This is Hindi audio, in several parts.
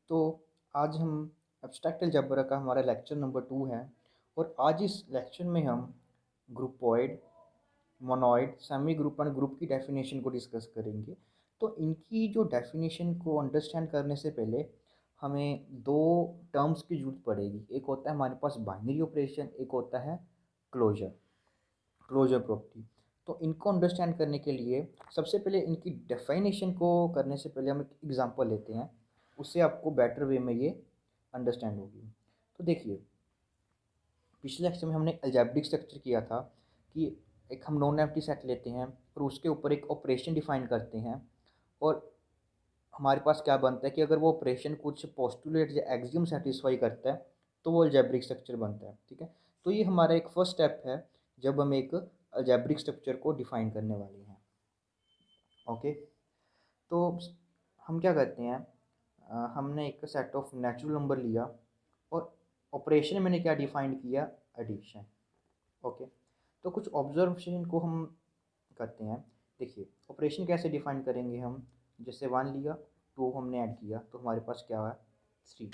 तो आज हम एब्स्ट्रैक्ट अलजेब्रा का हमारा लेक्चर नंबर 2 है और आज इस लेक्चर में हम ग्रुपॉइड, मोनॉइड, सेमी ग्रुप एंड ग्रुप की डेफिनेशन को डिस्कस करेंगे। तो इनकी जो डेफिनेशन को अंडरस्टैंड करने से पहले हमें दो टर्म्स की ज़रूरत पड़ेगी। एक होता है हमारे पास बाइनरी ऑपरेशन, एक होता है क्लोजर क्लोजर प्रॉपर्टी। तो इनको अंडरस्टैंड करने के लिए सबसे पहले इनकी डेफिनेशन को करने से पहले हम एक एग्जांपल लेते हैं, उससे आपको बेटर वे में ये अंडरस्टैंड होगी। तो देखिए, पिछले लेक्चर में हमने अलजेब्रिक स्ट्रक्चर किया था कि एक हम नॉन एम्प्टी सेट लेते हैं और उसके ऊपर एक ऑपरेशन डिफाइन करते हैं और हमारे पास क्या बनता है कि अगर वो ऑपरेशन कुछ पोस्टुलेट या एक्सियम सेटिस्फाई करता है तो वो अलजेब्रिक स्ट्रक्चर बनता है। ठीक है, तो ये हमारा एक फर्स्ट स्टेप है जब हम एक अलजेब्रिक स्ट्रक्चर को डिफाइन करने वाले हैं। ओके, तो हम क्या करते हैं, हमने एक सेट ऑफ नेचुरल नंबर लिया और ऑपरेशन मैंने क्या डिफाइन किया, एडिशन। ओके, तो कुछ ऑब्जर्वेशन को हम करते हैं। देखिए, ऑपरेशन कैसे डिफाइन करेंगे हम, जैसे 1 लिया, 2 हमने ऐड किया तो हमारे पास क्या है, 3।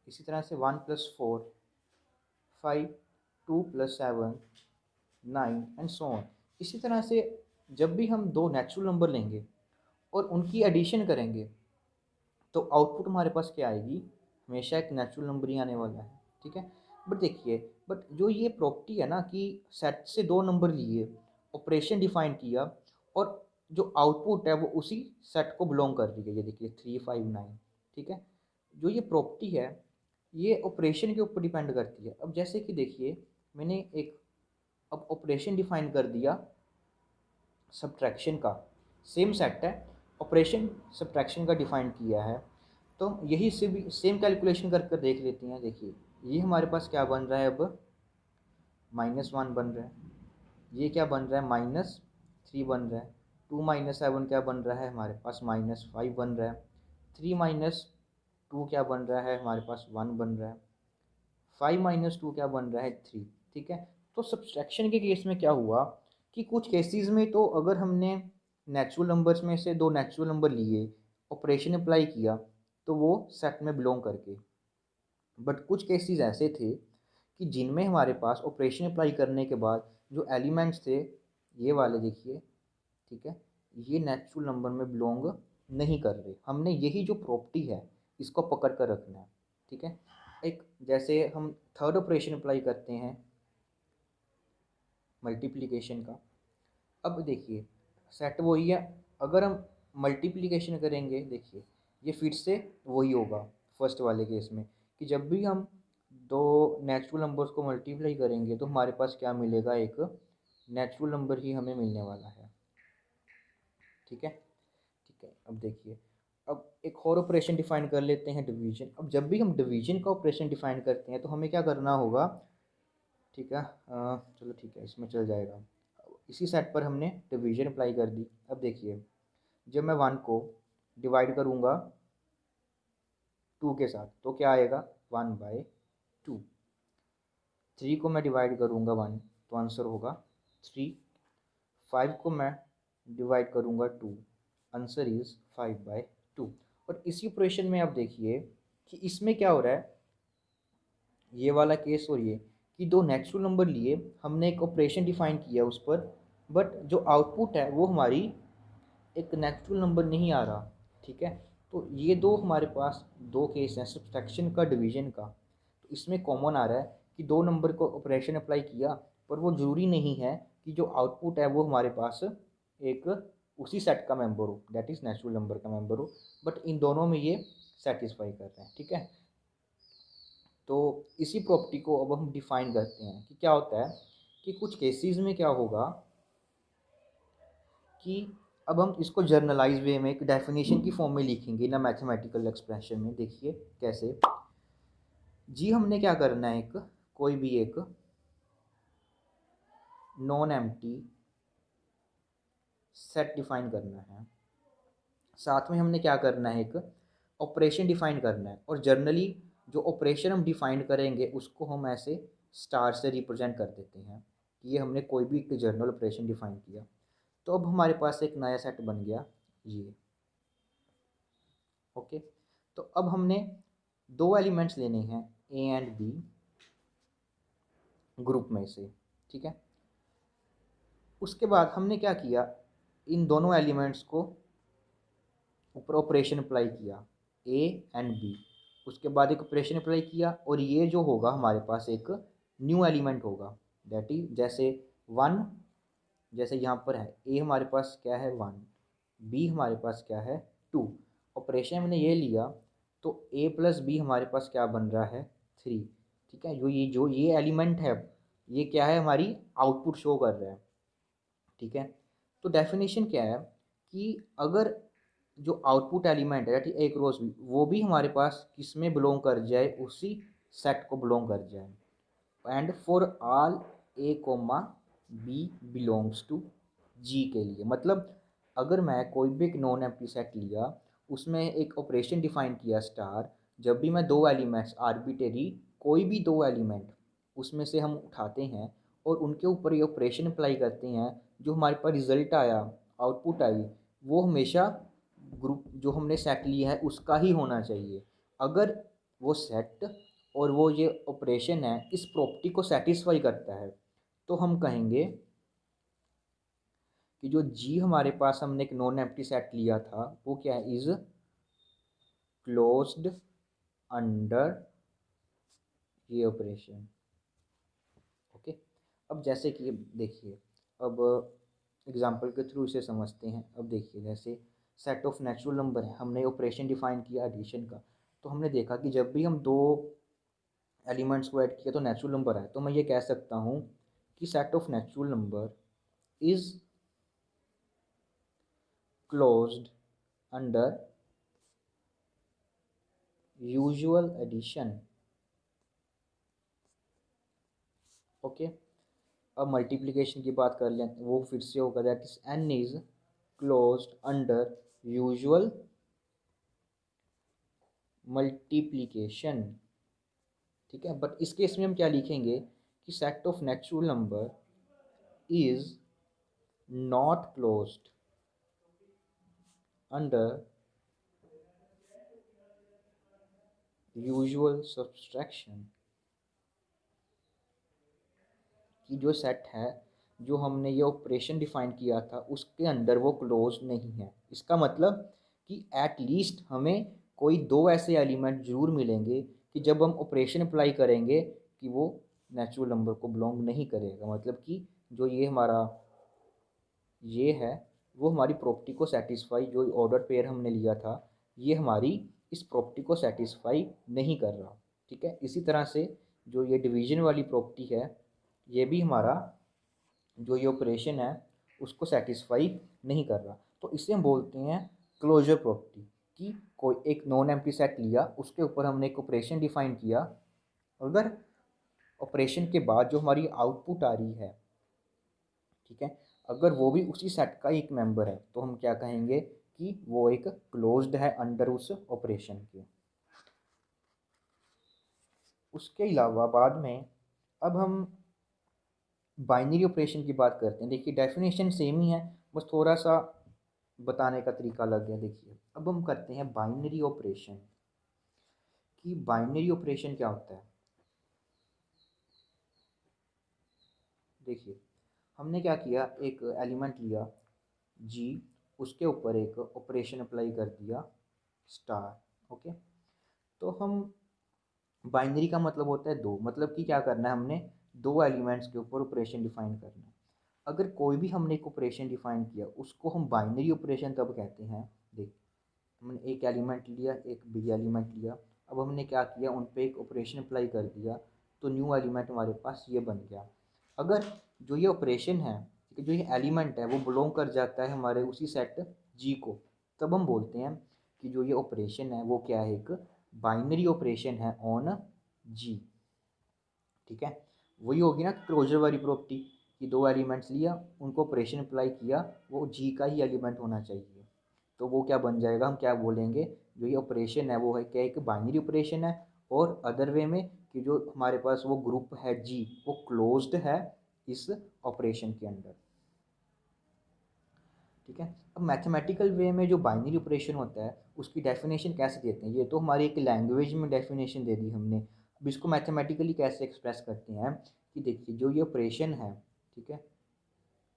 इसी तरह से 1 + 4 5, 2 + 7 9 एंड सो ऑन। इसी तरह से जब भी हम दो नेचुरल नंबर लेंगे और उनकी एडिशन करेंगे तो आउटपुट हमारे पास क्या आएगी, हमेशा एक नेचुरल नंबर ही आने वाला है। ठीक है, बट देखिए, बट जो ये प्रॉपर्टी है ना कि सेट से दो नंबर लिए, ऑपरेशन डिफाइन किया और जो आउटपुट है वो उसी सेट को बिलोंग कर रही है, ये देखिए 3 5 9। ठीक है, जो ये प्रॉपर्टी है ये ऑपरेशन के ऊपर डिपेंड करती है। अब जैसे कि देखिए, मैंने एक अब ऑपरेशन डिफाइन कर दिया सब्ट्रैक्शन का, सेम सेट है, ऑपरेशन सब्ट्रैक्शन का डिफाइन किया है, तो यही से भी सेम कैलकुलेशन कर कर देख लेते हैं। देखिए, ये हमारे पास क्या बन रहा है, अब -1 बन रहा है, ये क्या बन रहा है, -3 बन रहा है, 2 - 7 क्या बन रहा है हमारे पास, -5 बन रहा है, 3 - 2 क्या बन रहा है हमारे पास, 1 बन रहा है, 5 - 2 क्या बन रहा है, 3। ठीक है, तो सब्सट्रैक्शन के केस में क्या हुआ कि कुछ केसेस में तो अगर हमने नेचुरल नंबर्स में से दो नेचुरल नंबर लिए, ऑपरेशन अप्लाई किया, तो वो सेट में बिलोंग करके। बट कुछ केसेस ऐसे थे कि जिनमें हमारे पास ऑपरेशन अप्लाई करने के बाद जो एलिमेंट्स थे, ये वाले देखिए, ठीक है, ये नेचुरल नंबर में बिलोंग नहीं कर रहे। हमने यही जो प्रॉपर्टी है इसको पकड़ कर रखना है। ठीक है, एक जैसे हम थर्ड ऑपरेशन अप्लाई करते हैं मल्टीप्लिकेशन का। अब देखिए, सेट वही है, अगर हम मल्टीप्लिकेशन करेंगे, देखिए ये फिर से वही होगा फर्स्ट वाले केस में कि जब भी हम दो नेचुरल नंबर्स को मल्टीप्लाई करेंगे तो हमारे पास क्या मिलेगा, एक नेचुरल नंबर ही हमें मिलने वाला है। ठीक है, ठीक है, अब देखिए, अब एक और ऑपरेशन डिफाइन कर लेते हैं, डिवीजन। अब जब भी हम डिवीजन का ऑपरेशन डिफाइन करते हैं तो हमें क्या करना होगा, ठीक है, चलो ठीक है, इसमें चल जाएगा। इसी सेट पर हमने डिवीजन अप्लाई कर दी। अब देखिए, जब मैं 1 को डिवाइड करूँगा 2 के साथ तो क्या आएगा, 1/2। 3 को मैं डिवाइड करूँगा 1 तो आंसर होगा 3। 5 को मैं डिवाइड करूँगा 2, आंसर इज़ 5/2। और इसी ऑपरेशन में आप देखिए कि इसमें क्या हो रहा है, ये वाला केस और ये कि दो नेचुरल नंबर लिए, हमने एक ऑपरेशन डिफाइन किया उस पर, बट जो आउटपुट है वो हमारी एक नेचुरल नंबर नहीं आ रहा। ठीक है, तो ये दो हमारे पास दो केस हैं सब्ट्रैक्शन का, डिवीजन का। तो इसमें कॉमन आ रहा है कि दो नंबर को ऑपरेशन अप्लाई किया, पर वो ज़रूरी नहीं है कि जो आउटपुट है वो हमारे पास एक उसी सेट का मेंबर हो, दैट इज़ नेचुरल नंबर का मेंबर हो, बट इन दोनों में ये सेटिस्फाई कर रहे हैं। ठीक है, तो इसी प्रॉपर्टी को अब हम डिफाइन करते हैं कि क्या होता है कि कुछ केसेस में क्या होगा कि अब हम इसको जर्नलाइज वे में एक डेफिनेशन की फॉर्म में लिखेंगे ना, मैथमेटिकल एक्सप्रेशन में। देखिए कैसे, जी हमने क्या करना है, एक कोई भी एक नॉन एम्प्टी सेट डिफाइन करना है, साथ में हमने क्या करना है, एक ऑपरेशन डिफाइन करना है, और जर्नली जो ऑपरेशन हम डिफाइन करेंगे उसको हम ऐसे स्टार से रिप्रेजेंट कर देते हैं कि ये हमने कोई भी एक जर्नल ऑपरेशन डिफाइन किया। तो अब हमारे पास एक नया सेट बन गया ये। ओके, तो अब हमने दो एलिमेंट्स लेने हैं ए एंड बी ग्रुप में से, ठीक है। उसके बाद हमने क्या किया, इन दोनों एलिमेंट्स को ऊपर ऑपरेशन अप्लाई किया, ए एंड बी। उसके बाद एक ऑपरेशन अप्लाई किया और ये जो होगा हमारे पास एक न्यू एलिमेंट होगा, दैट इज जैसे वन, जैसे यहाँ पर है ए हमारे पास क्या है वन, बी हमारे पास क्या है टू। ऑपरेशन हमने ये लिया तो ए प्लस बी हमारे पास क्या बन रहा है थ्री, ठीक है। जो ये एलिमेंट है ये क्या है हमारी आउटपुट शो कर रहा है, ठीक है। तो डेफिनेशन क्या है कि अगर जो आउटपुट एलिमेंट है ठीक एक रोज भी वो भी हमारे पास किस में बिलोंग कर जाए, उसी सेट को बिलोंग कर जाए। And for all a comma b belongs to G के लिए, मतलब अगर मैं कोई भी एक नॉन एम्प्टी सेट लिया, उसमें एक ऑपरेशन डिफाइन किया स्टार, जब भी मैं दो एलिमेंट्स आर्बिटरी कोई भी दो एलिमेंट उसमें से हम उठाते हैं और उनके ऊपर ये ऑपरेशन अप्लाई करते हैं, जो हमारे पास रिजल्ट आया, आउटपुट आई, वो हमेशा ग्रुप जो हमने सेट लिया है उसका ही होना चाहिए। अगर वो सेट और वो ये ऑपरेशन है इस प्रॉपर्टी को सेटिस्फाई करता है, तो हम कहेंगे कि जो जी हमारे पास हमने एक नॉन एम्प्टी सेट लिया था वो क्या है, इज क्लोज्ड अंडर ये ऑपरेशन, ओके। अब जैसे कि देखिए, अब एग्जांपल के थ्रू इसे समझते हैं। अब देखिए जैसे सेट ऑफ नेचुरल नंबर है, हमने ऑपरेशन डिफाइन किया एडिशन का, तो हमने देखा कि जब भी हम दो एलिमेंट्स को ऐड किया तो नेचुरल नंबर है, तो मैं ये कह सकता हूँ कि set of natural number is closed under usual addition, okay. अब मल्टीप्लिकेशन की बात कर लें, वो फिर से होगा that is n is closed under usual multiplication, ठीक है। बट इस केस में हम क्या लिखेंगे कि set of natural number is not closed under usual subtraction, कि जो सेट है जो हमने ये ऑपरेशन डिफाइन किया था उसके अंदर वो क्लोज नहीं है। इसका मतलब कि एट लीस्ट हमें कोई दो ऐसे एलिमेंट जरूर मिलेंगे कि जब हम ऑपरेशन अप्लाई करेंगे कि वो नेचुरल नंबर को बिलोंग नहीं करेगा, मतलब कि जो ये हमारा ये है वो हमारी प्रॉपर्टी को सेटिस्फाई, जो ऑर्डर पेयर हमने लिया था ये हमारी इस प्रॉपर्टी को सेटिस्फाई नहीं कर रहा, ठीक है। इसी तरह से जो ये डिवीजन वाली प्रॉपर्टी है ये भी हमारा जो ये ऑपरेशन है उसको सेटिस्फाई नहीं कर रहा, तो इसे हम बोलते हैं क्लोजर प्रॉपर्टी। कि कोई एक नॉन एम्प्टी सेट लिया, उसके ऊपर हमने एक ऑपरेशन डिफाइन किया, अगर ऑपरेशन के बाद जो हमारी आउटपुट आ रही है, ठीक है, अगर वो भी उसी सेट का एक मेंबर है तो हम क्या कहेंगे कि वो एक क्लोज्ड है अंडर उस ऑपरेशन के। उसके अलावा बाद में अब हम बाइनरी ऑपरेशन की बात करते हैं। देखिए डेफिनेशन सेम ही है, बस थोड़ा सा बताने का तरीका अलग है। देखिए अब हम करते हैं बाइनरी ऑपरेशन, कि बाइनरी ऑपरेशन क्या होता है। देखिए हमने क्या किया, एक एलिमेंट लिया जी, उसके ऊपर एक ऑपरेशन अप्लाई कर दिया स्टार, ओके। तो हम बाइनरी का मतलब होता है दो, मतलब कि क्या करना है हमने दो एलिमेंट्स के ऊपर ऑपरेशन डिफाइन करना है। अगर कोई भी हमने एक ऑपरेशन डिफाइन किया उसको हम बाइनरी ऑपरेशन तब कहते हैं। देख हमने एक एलिमेंट लिया, एक बी एलिमेंट लिया, अब हमने क्या किया उन पे एक ऑपरेशन अप्लाई कर दिया, तो न्यू एलिमेंट हमारे पास ये बन गया। अगर जो ये ऑपरेशन है, जो ये एलिमेंट है वो बिलोंग कर जाता है हमारे उसी सेट जी को, तब हम बोलते हैं कि जो ये ऑपरेशन है वो क्या है, एक बाइनरी ऑपरेशन है ऑन जी, ठीक है। वही होगी ना क्लोजर वाली प्रॉपर्टी, कि दो एलिमेंट्स लिया उनको ऑपरेशन अप्लाई किया, वो जी का ही एलिमेंट होना चाहिए, तो वो क्या बन जाएगा, हम क्या बोलेंगे, जो ये ऑपरेशन है वो है क्या, एक बाइनरी ऑपरेशन है। और अदर वे में कि जो हमारे पास वो ग्रुप है जी वो क्लोज्ड है इस ऑपरेशन के अंदर। ठीक है। अब मैथमेटिकल वे में जो बाइनरी ऑपरेशन होता है उसकी डेफिनेशन कैसे देते हैं, ये तो हमारी एक लैंग्वेज में डेफिनेशन दे दी हमने। अब इसको मैथमेटिकली कैसे एक्सप्रेस करते हैं कि देखिए जो ये ऑपरेशन है, ठीक है,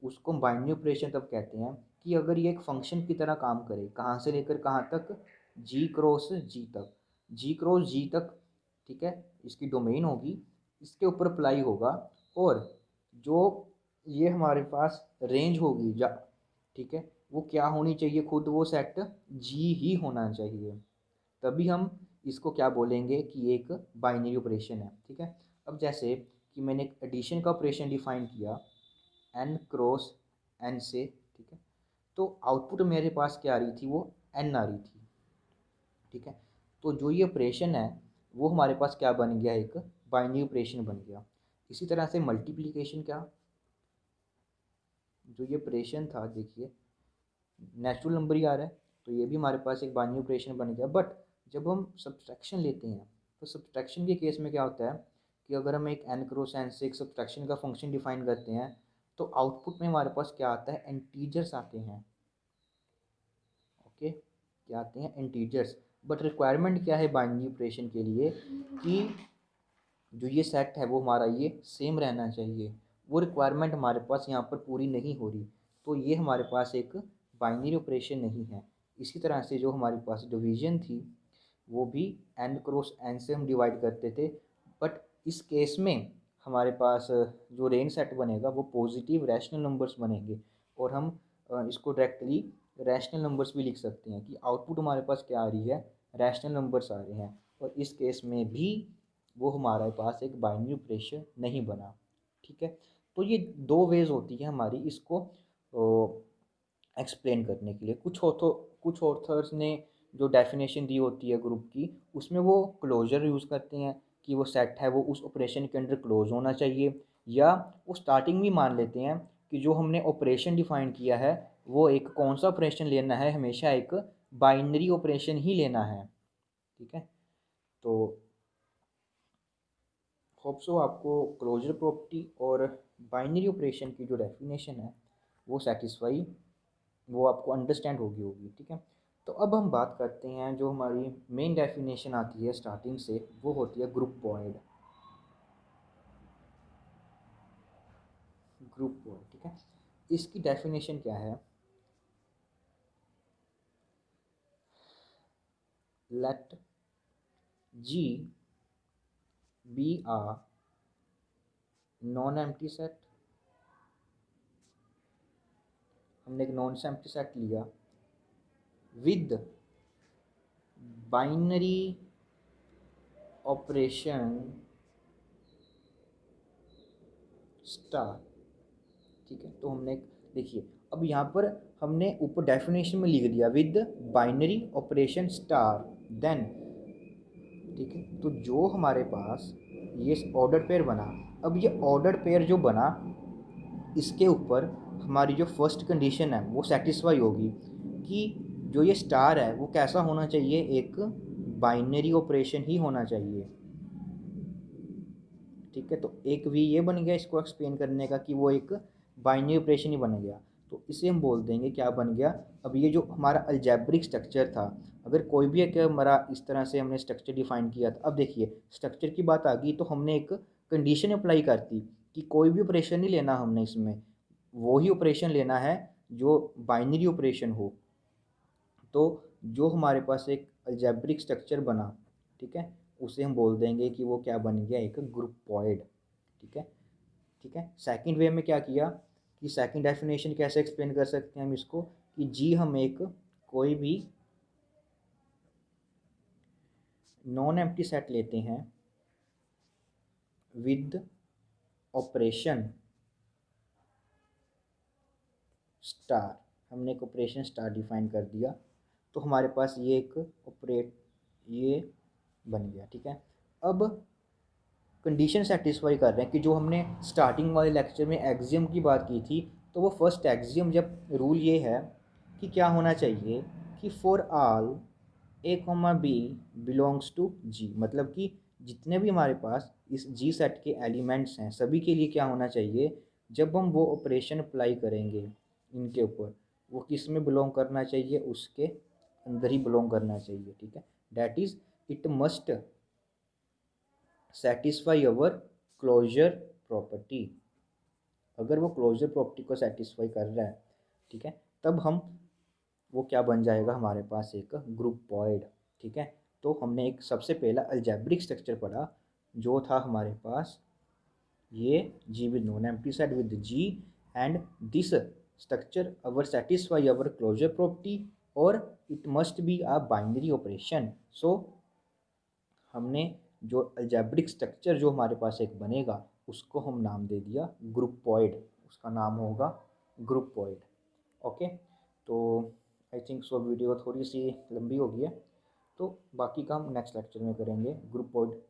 उसको हम बाइनरी ऑपरेशन तब कहते हैं कि अगर ये एक फंक्शन की तरह काम करे, कहाँ से लेकर कहाँ तक, जी क्रॉस जी तक, जी क्रॉस जी तक, ठीक है, इसकी डोमेन होगी, इसके ऊपर अप्लाई होगा, और जो ये हमारे पास रेंज होगी जा, ठीक है, वो क्या होनी चाहिए, खुद वो सेट जी ही होना चाहिए, तभी हम इसको क्या बोलेंगे कि एक बाइनरी ऑपरेशन है। ठीक है। अब जैसे कि मैंने एक एडिशन का ऑपरेशन डिफाइन किया एन क्रॉस एन से, ठीक है, तो आउटपुट मेरे पास क्या आ रही थी, वो एन आ रही थी। ठीक है। तो जो ये ऑपरेशन है वो हमारे पास क्या बन गया, एक बाइनरी ऑपरेशन बन गया। इसी तरह से मल्टीप्लिकेशन क्या, जो ये ऑपरेशन था, देखिए नेचुरल नंबर ही आ रहा है, तो ये भी हमारे पास एक बाइनरी ऑपरेशन बन गया। बट जब हम सब्सट्रैक्शन लेते हैं तो सब्सट्रैक्शन के केस में क्या होता है कि अगर हम एक एन क्रॉस एन से एक सब्सट्रैक्शन का फंक्शन डिफाइन करते हैं तो आउटपुट में हमारे पास क्या आता है, इंटीजर्स आते हैं। ओके, क्या आते हैं, इंटीजर्स। बट रिक्वायरमेंट क्या है बाइनरी ऑपरेशन के लिए कि जो ये सेट है वो हमारा ये सेम रहना चाहिए। वो रिक्वायरमेंट हमारे पास यहाँ पर पूरी नहीं हो रही, तो ये हमारे पास एक बाइनरी ऑपरेशन नहीं है। इसी तरह से जो हमारे पास डिवीजन थी वो भी एन क्रॉस एन से हम डिवाइड करते थे, बट इस केस में हमारे पास जो रेंज सेट बनेगा वो पॉजिटिव रैशनल नंबर्स बनेंगे, और हम इसको डायरेक्टली रैशनल नंबर्स भी लिख सकते हैं कि आउटपुट हमारे पास क्या आ रही है, रैशनल नंबर्स आ रहे हैं। और इस केस में भी वो हमारे पास एक बाइनरी ऑपरेशन नहीं बना। ठीक है। तो ये दो वेज होती है हमारी इसको एक्सप्लेन करने के लिए। कुछ ऑथर्स ने जो डेफिनेशन दी होती है ग्रुप की, उसमें वो क्लोजर यूज़ करते हैं कि वो सेट है वो उस ऑपरेशन के अंडर क्लोज होना चाहिए, या वो स्टार्टिंग में मान लेते हैं कि जो हमने ऑपरेशन डिफाइन किया है वो एक कौन सा ऑपरेशन लेना है, हमेशा एक बाइनरी ऑपरेशन ही लेना है। ठीक है। तो होप सो आपको क्लोजर प्रॉपर्टी और बाइनरी ऑपरेशन की जो डेफिनेशन है वो सेटिस्फाई, वो आपको अंडरस्टैंड होगी। ठीक है। तो अब हम बात करते हैं जो हमारी मेन डेफिनेशन आती है स्टार्टिंग से, वो होती है ग्रुपॉइड। ग्रुपॉइड, ठीक है। इसकी डेफिनेशन क्या है, लेट जी बी आ नॉन एम्प्टी सेट। हमने एक नॉन एम्प्टी सेट लिया विद बाइनरी ऑपरेशन स्टार। ठीक है। तो हमने देखिए अब यहाँ पर हमने ऊपर डेफिनेशन में लिख दिया with binary operation star then, ठीक है। तो जो हमारे पास ये ऑर्डर पेयर बना, अब ये ऑर्डर पेयर जो बना इसके ऊपर हमारी जो फर्स्ट कंडीशन है वो सेटिस्फाई होगी कि जो ये स्टार है वो कैसा होना चाहिए, एक बाइनरी ऑपरेशन ही होना चाहिए। ठीक है। तो एक वी ये बन गया इसको एक्सप्लेन करने का कि वो एक बाइनरी ऑपरेशन ही बन गया, तो इसे हम बोल देंगे क्या बन गया। अब ये जो हमारा अलजेब्रिक स्ट्रक्चर था, अगर कोई भी एक हमारा इस तरह से हमने स्ट्रक्चर डिफाइन किया था, अब देखिए स्ट्रक्चर की बात आ गई तो हमने एक कंडीशन अप्लाई कर दी कि कोई भी ऑपरेशन नहीं लेना हमने इसमें, वो ही ऑपरेशन लेना है जो बाइनरी ऑपरेशन हो। तो जो हमारे पास एक अलजेब्रिक स्ट्रक्चर बना, ठीक है, उसे हम बोल देंगे कि वो क्या बन गया, एक ग्रुपॉइड। ठीक है। ठीक है। सेकंड वे में क्या किया कि सेकंड डेफिनेशन कैसे एक्सप्लेन कर सकते हैं हम इसको कि जी हम एक कोई भी नॉन एम्प्टी सेट लेते हैं विद ऑपरेशन स्टार। हमने एक ऑपरेशन स्टार डिफाइन कर दिया, तो हमारे पास ये एक ऑपरेट ये बन गया। ठीक है। अब कंडीशन सेटिस्फाई कर रहे हैं कि जो हमने स्टार्टिंग वाले लेक्चर में एक्सियम की बात की थी, तो वो फर्स्ट एक्सियम जब रूल ये है कि क्या होना चाहिए कि for all a comma b belongs to G, मतलब कि जितने भी हमारे पास इस जी सेट के एलिमेंट्स हैं सभी के लिए क्या होना चाहिए, जब हम वो ऑपरेशन अप्लाई करेंगे इनके ऊपर, वो किस में बिलोंग करना चाहिए, उसके अंदर ही बिलोंग करना चाहिए, ठीक है। That is it must satisfy our closure property. अगर वो क्लोजर प्रॉपर्टी को सेटिस्फाई कर रहा है, ठीक है, तब हम वो क्या बन जाएगा हमारे पास एक ग्रुपोइड, ठीक है। तो हमने एक सबसे पहला अलजेब्रिक स्ट्रक्चर पढ़ा जो था हमारे पास ये G with non empty set with G, and this structure our satisfy our closure property or it must be a binary operation। so हमने जो अलजेब्रिक स्ट्रक्चर जो हमारे पास एक बनेगा उसको हम नाम दे दिया ग्रुपोइड, उसका नाम होगा ग्रुपोइड। ओके, तो आई थिंक सो वीडियो थोड़ी सी लंबी हो गई है, तो बाकी का हम नेक्स्ट लेक्चर में करेंगे। ग्रुपोइड